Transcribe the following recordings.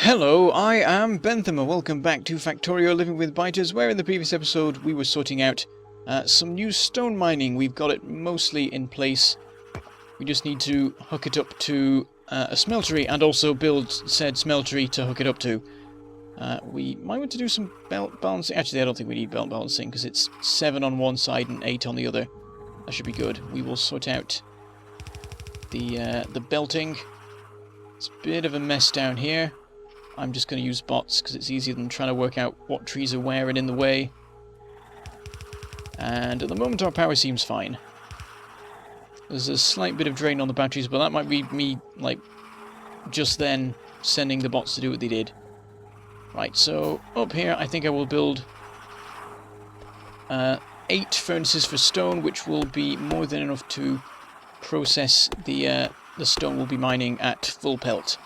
Hello, I am Bentham and welcome back to Factorio Living with Biters, where in the previous episode we were sorting out some new stone mining. We've got it mostly in place. We just need to hook it up to a smeltery and also build said smeltery to hook it up to. We might want to do some belt balancing. Actually, I don't think we need belt balancing because it's 7 on one side and 8 on the other. That should be good. We will sort out the belting. It's a bit of a mess down here. I'm just going to use bots because it's easier than trying to work out what trees are where and in the way. And at the moment our power seems fine. There's a slight bit of drain on the batteries, but that might be me, like, just then sending the bots to do what they did. Right, so up here I think I will build 8 furnaces for stone, which will be more than enough to process the stone we'll be mining at full pelt.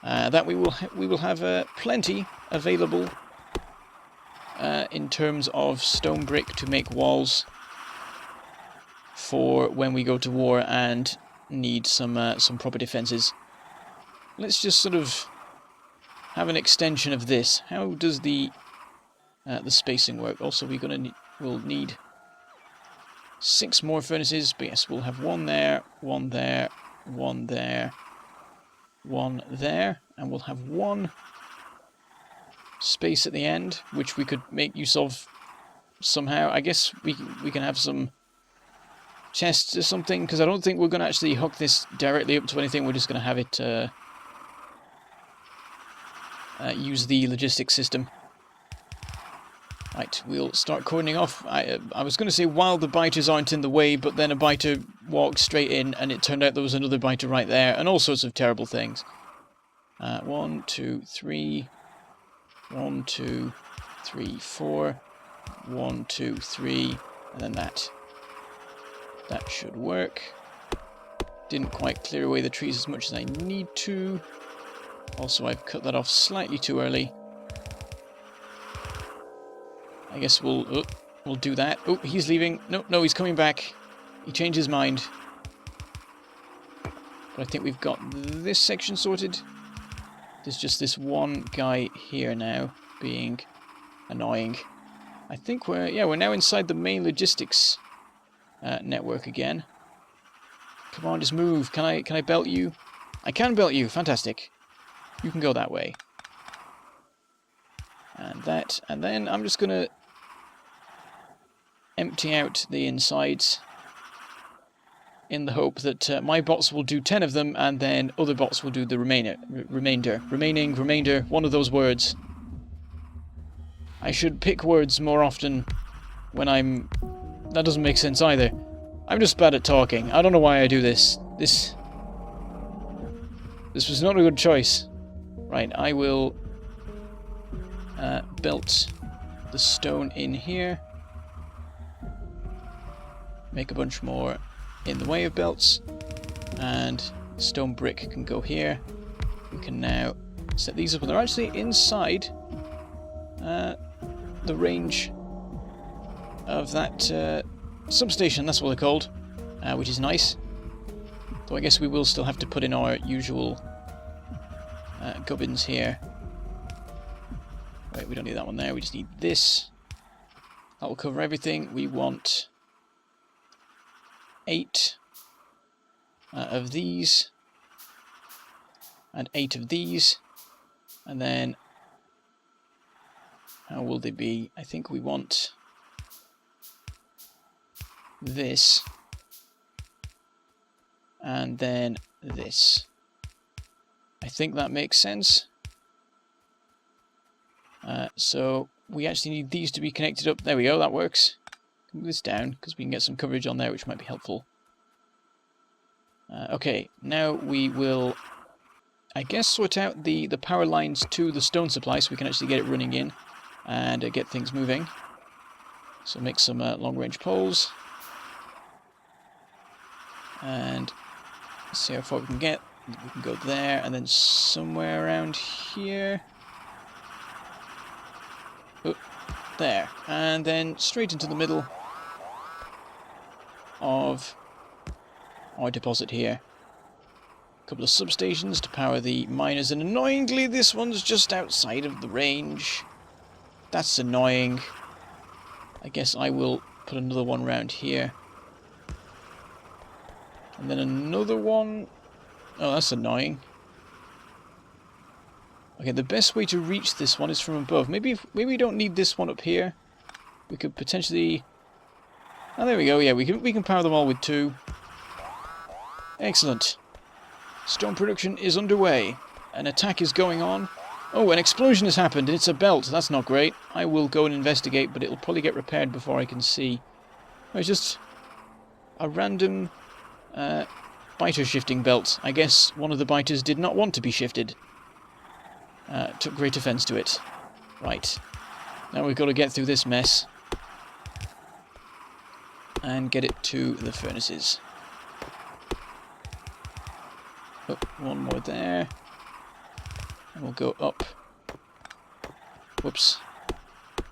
That we will have plenty available in terms of stone brick to make walls for when we go to war and need some proper defenses. Let's just sort of have an extension of this. How does the spacing work? Also, we'll need 6 more furnaces, but yes, we'll have one there, one there, one there, one there, and we'll have one space at the end, which we could make use of somehow. I guess we can have some chests or something, because I don't think we're going to actually hook this directly up to anything. We're just going to have it use the logistics system. Right, we'll start cordoning off. I was going to say while the biters aren't in the way, but then a biter walked straight in and it turned out there was another biter right there, and all sorts of terrible things. 1, 2, 3. 1, 2, 3, 4. 1, 2, 3. And then that. That should work. Didn't quite clear away the trees as much as I need to. Also, I've cut that off slightly too early. I guess we'll do that. Oh, he's leaving. No, he's coming back. He changed his mind. But I think we've got this section sorted. There's just this one guy here now being annoying. I think we're now inside the main logistics network again. Come on, just move. Can I belt you? I can belt you. Fantastic. You can go that way. And that, and then I'm just gonna empty out the insides in the hope that my bots will do 10 of them, and then other bots will do the remainder, one of those words. I should pick words more often when I'm... That doesn't make sense either. I'm just bad at talking. I don't know why I do this. This was not a good choice. Right, I will belt the stone in here. Make a bunch more in the way of belts, and stone brick can go here. We can now set these up, and they're actually inside the range of that substation. That's what they're called, which is nice. Though I guess we will still have to put in our usual gubbins here. Wait, we don't need that one there. We just need this. That will cover everything. We want 8 of these and 8 of these, and then how will they be? I think we want this and then this. I think that makes sense. So we actually need these to be connected up. There we go, that works. Move this down because we can get some coverage on there, which might be helpful. Okay, now we will, I guess, sort out the power lines to the stone supply so we can actually get it running in and get things moving. So make some long-range poles. And see how far we can get. We can go there and then somewhere around here. Oh, there. And then straight into the middle of our deposit here. couple of substations to power the miners, and annoyingly this one's just outside of the range. That's annoying. I guess I will put another one round here. And then another one. Oh, that's annoying. Okay, the best way to reach this one is from above. Maybe we don't need this one up here. We could potentially... Oh, there we go. Yeah, we can power them all with 2. Excellent. Stone production is underway. An attack is going on. Oh, an explosion has happened, and it's a belt. That's not great. I will go and investigate, but it'll probably get repaired before I can see. Oh, it's just a random biter shifting belt. I guess one of the biters did not want to be shifted. Took great offence to it. Right. Now we've got to get through this mess. And get it to the furnaces. Oh, one more there. And we'll go up. Whoops.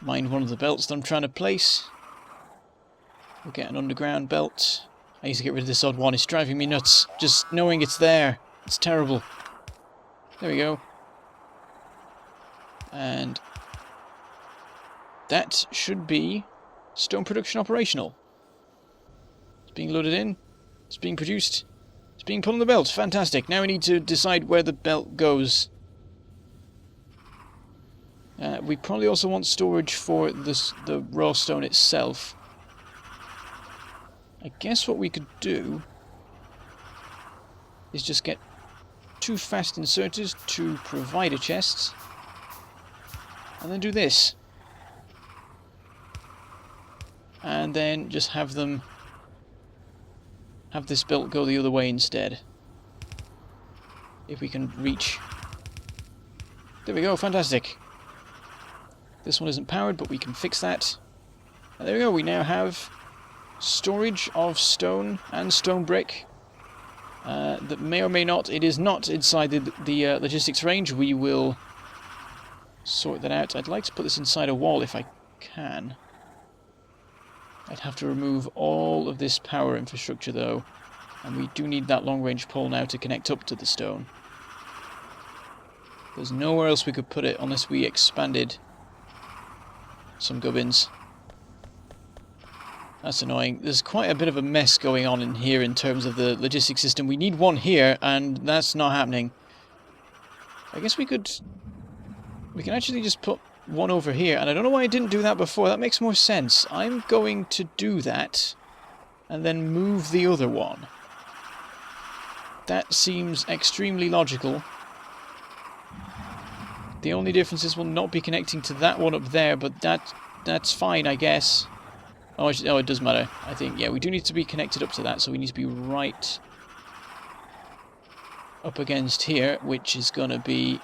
Mind one of the belts that I'm trying to place. We'll get an underground belt. I need to get rid of this odd one. It's driving me nuts. Just knowing it's there. It's terrible. There we go. And that should be stone production operational. It's being loaded in. It's being produced. It's being put on the belt. Fantastic. Now we need to decide where the belt goes. We probably also want storage for the raw stone itself. I guess what we could do is just get 2 fast inserters, 2 provider chests, and then do this. And then just have this belt go the other way instead. If we can reach. There we go, fantastic. This one isn't powered, but we can fix that. And there we go, we now have storage of stone and stone brick. That may or may not, it is not inside the logistics range. We will sort that out. I'd like to put this inside a wall if I can. I'd have to remove all of this power infrastructure though. And we do need that long-range pole now to connect up to the stone. There's nowhere else we could put it unless we expanded some gubbins. That's annoying. There's quite a bit of a mess going on in here in terms of the logistics system. We need one here, and that's not happening. I guess we can actually just put one over here, and I don't know why I didn't do that before. That makes more sense. I'm going to do that, and then move the other one. That seems extremely logical. The only difference is we'll not be connecting to that one up there, but that's fine, I guess. Oh, it does matter. I think, yeah, we do need to be connected up to that, so we need to be right up against here, which is going to be...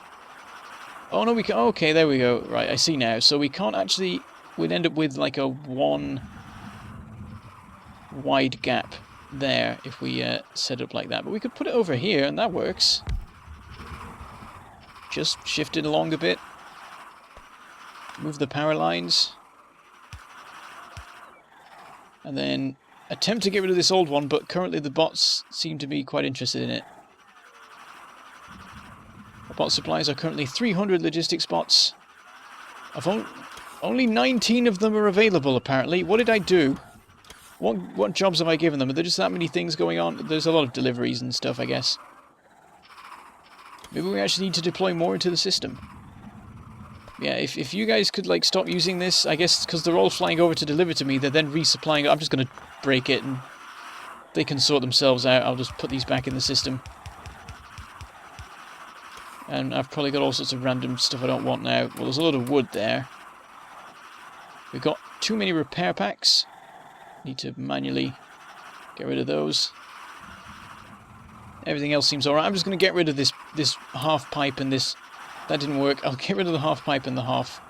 Oh, no, we can... Okay, there we go. Right, I see now. So we can't actually... We'd end up with, like, a 1 wide gap there if we set it up like that. But we could put it over here, and that works. Just shift it along a bit. Move the power lines. And then attempt to get rid of this old one, but currently the bots seem to be quite interested in it. Our bot supplies are currently 300 logistics bots. Only 19 of them are available, apparently. What did I do? What jobs have I given them? Are there just that many things going on? There's a lot of deliveries and stuff, I guess. Maybe we actually need to deploy more into the system. Yeah, if you guys could, like, stop using this, I guess, because they're all flying over to deliver to me, they're then resupplying it. I'm just going to break it, and they can sort themselves out. I'll just put these back in the system. And I've probably got all sorts of random stuff I don't want now. Well, there's a lot of wood there. We've got too many repair packs. Need to manually get rid of those. Everything else seems alright. I'm just going to get rid of this half pipe and this... That didn't work. I'll get rid of the half pipe and the half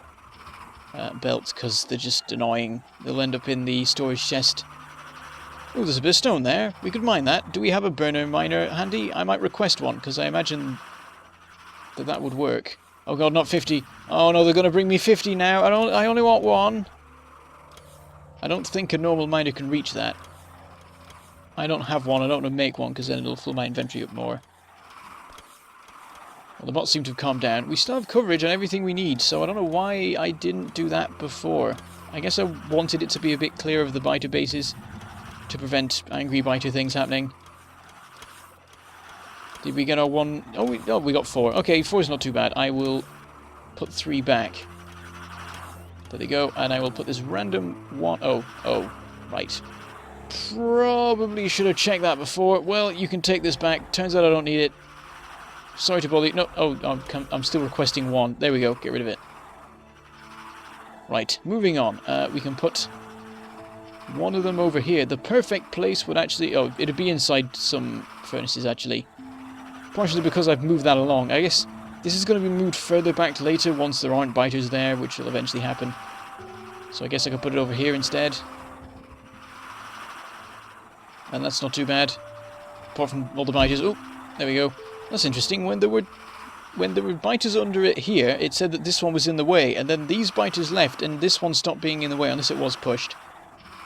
belt because they're just annoying. They'll end up in the storage chest. Oh, there's a bit of stone there. We could mine that. Do we have a burner miner handy? I might request one because I imagine that would work. Oh god, not 50. Oh no, they're going to bring me 50 now. I only want one. I don't think a normal miner can reach that. I don't have one. I don't want to make one because then it'll fill my inventory up more. Well, the bots seem to have calmed down. We still have coverage on everything we need, so I don't know why I didn't do that before. I guess I wanted it to be a bit clear of the biter bases to prevent angry biter things happening. Did we get our one? Oh, we got 4. Okay, 4 is not too bad. I will put 3 back. There they go, and I will put this random one. Oh, right. Probably should have checked that before. Well, you can take this back. Turns out I don't need it. Sorry to bother you. No, I'm still requesting 1. There we go. Get rid of it. Right, moving on. We can put one of them over here. The perfect place would actually... Oh, it'd be inside some furnaces, actually. Partially because I've moved that along. I guess this is going to be moved further back later once there aren't biters there, which will eventually happen. So I guess I could put it over here instead. And that's not too bad. Apart from all the biters. Oh, there we go. That's interesting. When there were biters under it here, it said that this one was in the way, and then these biters left, and this one stopped being in the way, unless it was pushed.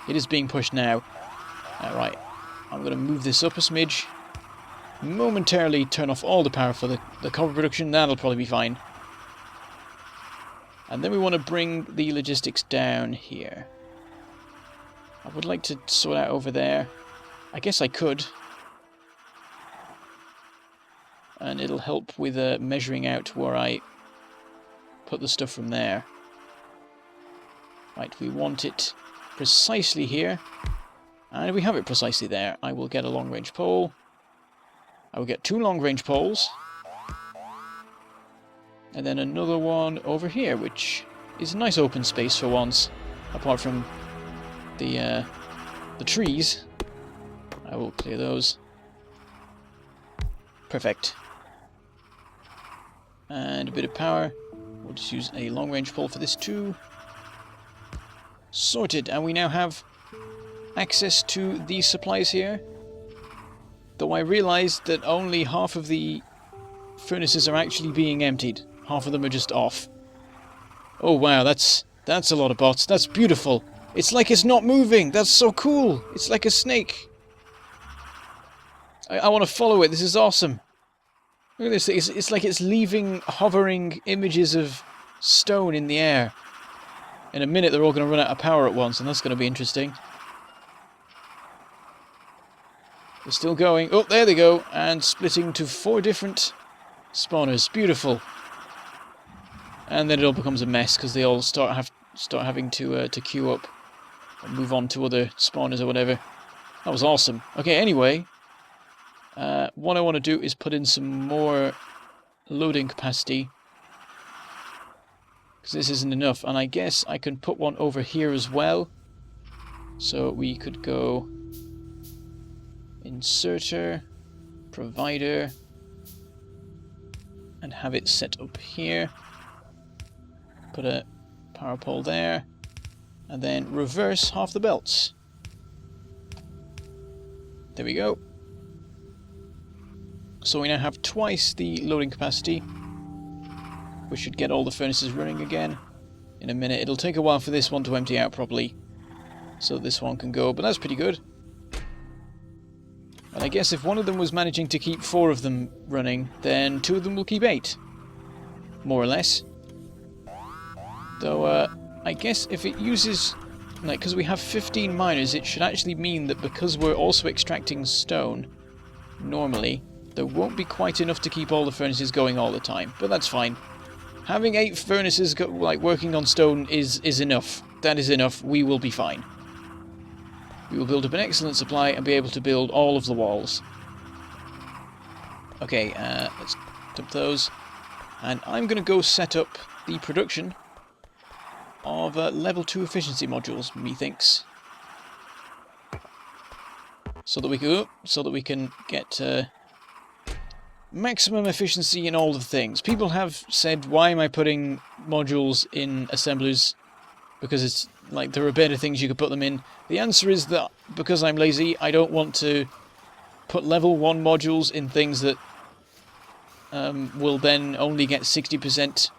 It is being pushed now. Alright, I'm going to move this up a smidge. Momentarily turn off all the power for the copper production. That'll probably be fine. And then we want to bring the logistics down here. I would like to sort out over there. I guess I could. And it'll help with measuring out where I put the stuff from there. Right, we want it precisely here. And we have it precisely there. I will get a long-range pole. I will get 2 long-range poles. And then another one over here, which is a nice open space for once. Apart from the trees. I will clear those. Perfect. And a bit of power. We'll just use a long-range pole for this too. Sorted. And we now have access to these supplies here. Though I realised that only half of the furnaces are actually being emptied. Half of them are just off. Oh wow, that's a lot of bots. That's beautiful. It's like it's not moving. That's so cool. It's like a snake. I want to follow it. This is awesome. Look at this. It's like it's leaving hovering images of stone in the air. In a minute, they're all going to run out of power at once, and that's going to be interesting. They're still going. Oh, there they go. And splitting to 4 different spawners. Beautiful. And then it all becomes a mess, because they all start having to queue up and move on to other spawners or whatever. That was awesome. Okay, anyway... what I want to do is put in some more loading capacity, because this isn't enough, and I guess I can put one over here as well. So we could go inserter, provider, and have it set up here. Put a power pole there, and then reverse half the belts. There we go. So we now have twice the loading capacity, which should get all the furnaces running again in a minute. It'll take a while for this one to empty out properly, so this one can go, but that's pretty good. And I guess if one of them was managing to keep 4 of them running, then 2 of them will keep 8. More or less. Though, I guess if it uses... like, because we have 15 miners, it should actually mean that because we're also extracting stone, normally... there won't be quite enough to keep all the furnaces going all the time, but that's fine. Having 8 furnaces working on stone is enough. That is enough. We will be fine. We will build up an excellent supply and be able to build all of the walls. Okay, let's dump those. And I'm going to go set up the production of level 2 efficiency modules, methinks. So that we can get... maximum efficiency in all of things. People have said, why am I putting modules in assemblers? Because it's like there are better things you could put them in. The answer is that because I'm lazy, I don't want to put level 1 modules in things that will then only get 60%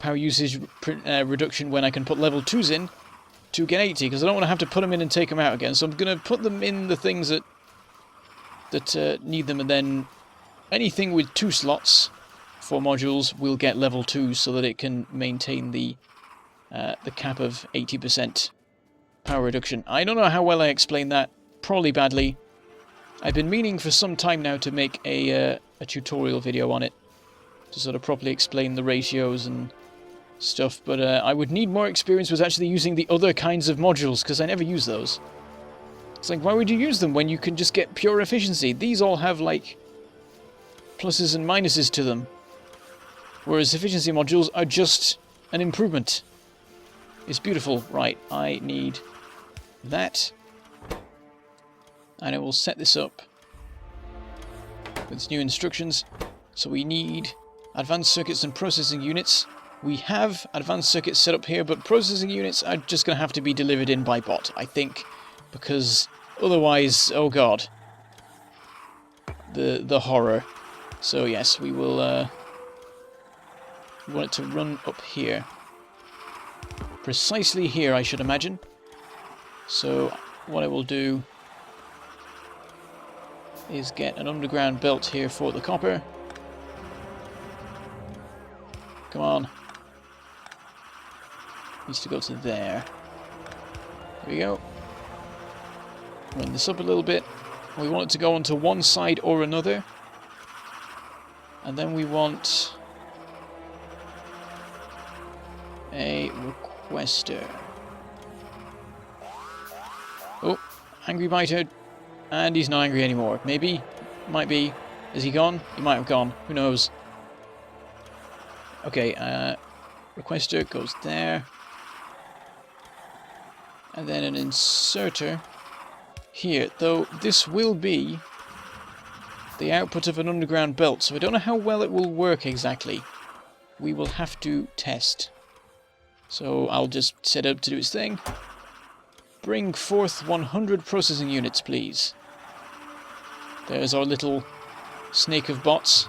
power usage reduction when I can put level 2s in to get 80, because I don't want to have to put them in and take them out again. So I'm going to put them in the things that need them, and then anything with 2 slots 4 modules will get level 2 so that it can maintain the cap of 80% power reduction. I don't know how well I explained that. Probably badly. I've been meaning for some time now to make a tutorial video on it, to sort of properly explain the ratios and stuff, but I would need more experience with actually using the other kinds of modules, because I never use those. It's like, why would you use them when you can just get pure efficiency? These all have, like, pluses and minuses to them, whereas efficiency modules are just an improvement. It's beautiful. Right, I need that, and I will set this up with new instructions. So we need advanced circuits and processing units. We have advanced circuits set up here, but processing units are just going to have to be delivered in by bot, I think, because otherwise, oh god, the horror. So yes, we will want it to run up here. Precisely here, I should imagine. So what I will do is get an underground belt here for the copper. Come on. Needs to go to there. There we go. Run this up a little bit. We want it to go onto one side or another. And then we want a requester. Oh, angry biter. And he's not angry anymore. Maybe. Might be. Is he gone? He might have gone. Who knows? Okay, requester goes there. And then an inserter here. Though this will be the output of an underground belt, so I don't know how well it will work exactly. We will have to test. So I'll just set it up to do its thing. Bring forth 100 processing units, please. There's our little snake of bots.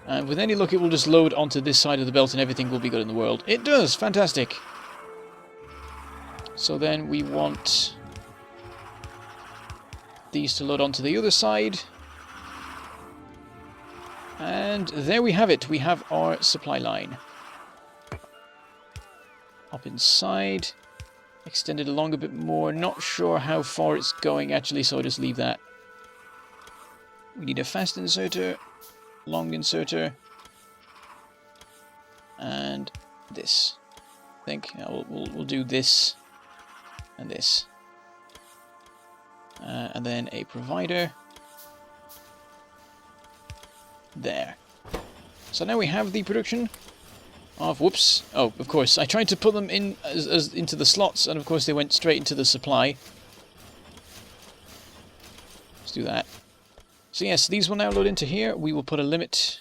And with any luck, it will just load onto this side of the belt and everything will be good in the world. It does! Fantastic! So then we want these to load onto the other side. And there we have it. We have our supply line. Up inside. Extend it along a bit more. Not sure how far it's going actually, so I'll just leave that. We need a fast inserter. Long inserter, and this. I think we'll do this and this, and then a provider there. So now we have the production of whoops. Oh, of course, I tried to put them in as into the slots, and of course they went straight into the supply. Let's do that. So yes, these will now load into here. We will put a limit.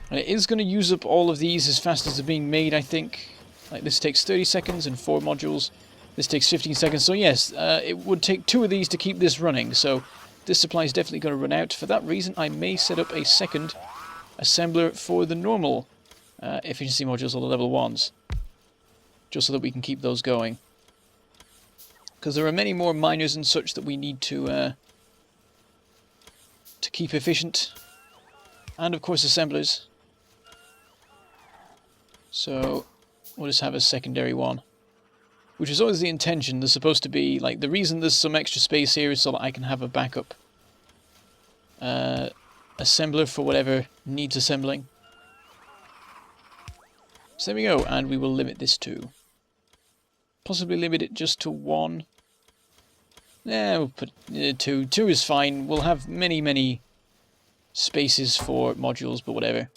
And it is going to use up all of these as fast as they're being made, I think. Like this takes 30 seconds and 4 modules. This takes 15 seconds. So yes, it would take 2 of these to keep this running. So this supply is definitely going to run out. For that reason, I may set up a second assembler for the normal efficiency modules, or the level 1s. Just so that we can keep those going. Because there are many more miners and such that we need to keep efficient, and of course assemblers. So we'll just have a secondary one, which is always the intention. There's supposed to be, like, the reason there's some extra space here is so that I can have a backup assembler for whatever needs assembling. So there we go, and we will limit this to, possibly limit it just to 1. Yeah, we'll put 2. 2 is fine. We'll have many spaces for modules, but whatever.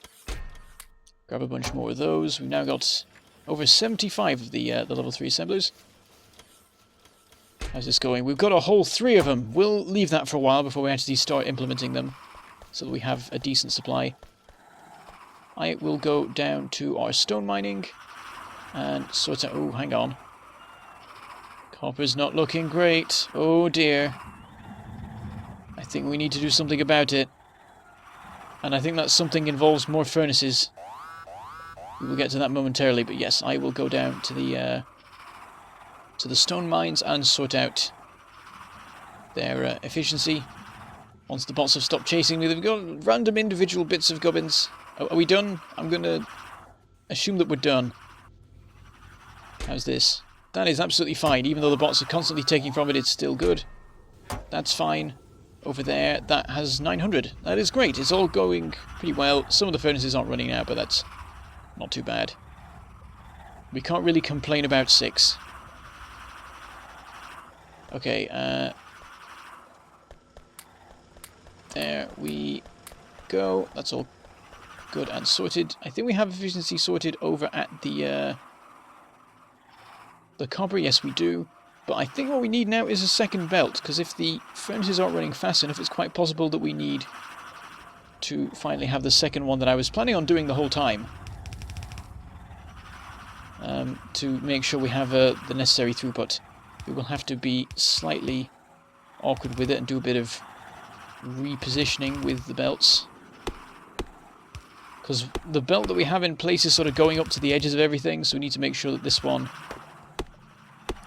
Grab a bunch more of those. We've now got over 75 of the level 3 assemblers. How's this going? We've got a whole 3 of them. We'll leave that for a while before we actually start implementing them, so that we have a decent supply. I will go down to our stone mining and sort out... Oh, hang on. Copper's not looking great. Oh dear. I think we need to do something about it. And I think that something involves more furnaces. We will get to that momentarily, but yes, I will go down to the stone mines and sort out their efficiency. Once the bots have stopped chasing me, they've got random individual bits of gubbins. Are we done? I'm going to assume that we're done. How's this? That is absolutely fine. Even though the bots are constantly taking from it, it's still good. That's fine. Over there, that has 900. That is great. It's all going pretty well. Some of the furnaces aren't running now, but that's not too bad. We can't really complain about 6. Okay, there we go. That's all good and sorted. I think we have efficiency sorted over at the copper. Yes, we do. But I think what we need now is a second belt, because if the furnaces aren't running fast enough, it's quite possible that we need to finally have the second one that I was planning on doing the whole time. To make sure we have the necessary throughput. We will have to be slightly awkward with it and do a bit of repositioning with the belts. Because the belt that we have in place is sort of going up to the edges of everything, so we need to make sure that this one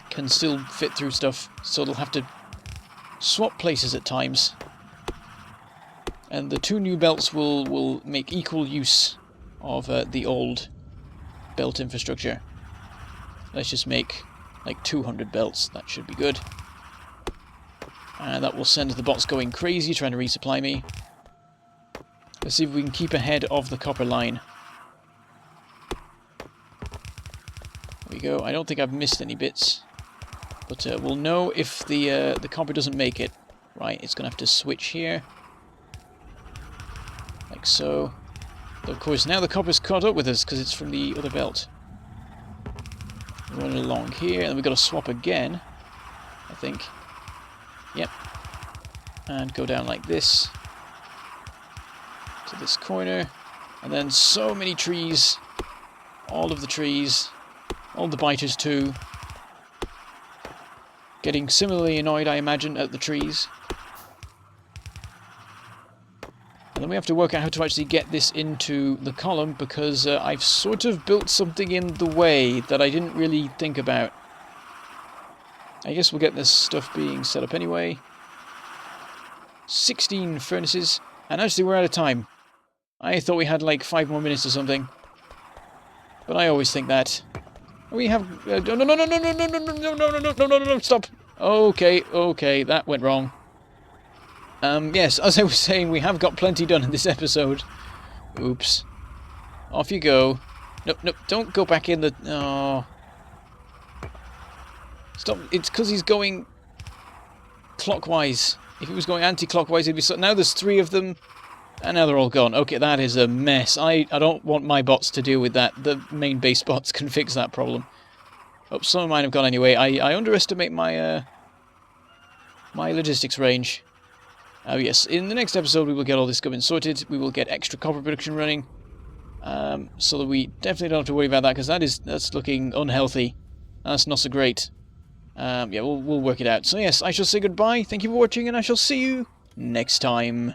can still fit through stuff, so it'll have to swap places at times. And the 2 new belts will make equal use of the old belt infrastructure. Let's just make like 200 belts. That should be good. And that will send the bots going crazy trying to resupply me. Let's see if we can keep ahead of the copper line. There we go. I don't think I've missed any bits. But we'll know if the copper doesn't make it. Right, it's going to have to switch here. Like so. But of course, now the copper's caught up with us because it's from the other belt. We're running along here, and we've got to swap again, I think. Yep. And go down like this. To this corner. And then so many trees. All of the trees. All the biters too. Getting similarly annoyed, I imagine, at the trees. And then we have to work out how to actually get this into the column, because I've sort of built something in the way that I didn't really think about. I guess we'll get this stuff being set up anyway. 16 furnaces. And actually we're out of time. I thought we had like 5 more minutes or something. But I always think that. We have... no, stop. Okay, that went wrong. Yes, as I was saying, we have got plenty done in this episode. Oops. Off you go. Nope, don't go back in the... Oh. Stop, it's because he's going clockwise. If he was going anti-clockwise, he'd be... So now there's 3 of them, and now they're all gone. Okay, that is a mess. I don't want my bots to deal with that. The main base bots can fix that problem. Oh, some of mine have gone anyway. I underestimate my my logistics range. Oh yes, in the next episode we will get all this gubbin sorted. We will get extra copper production running, so that we definitely don't have to worry about that, because that's looking unhealthy. That's not so great. Yeah, we'll work it out. So yes, I shall say goodbye. Thank you for watching, and I shall see you next time.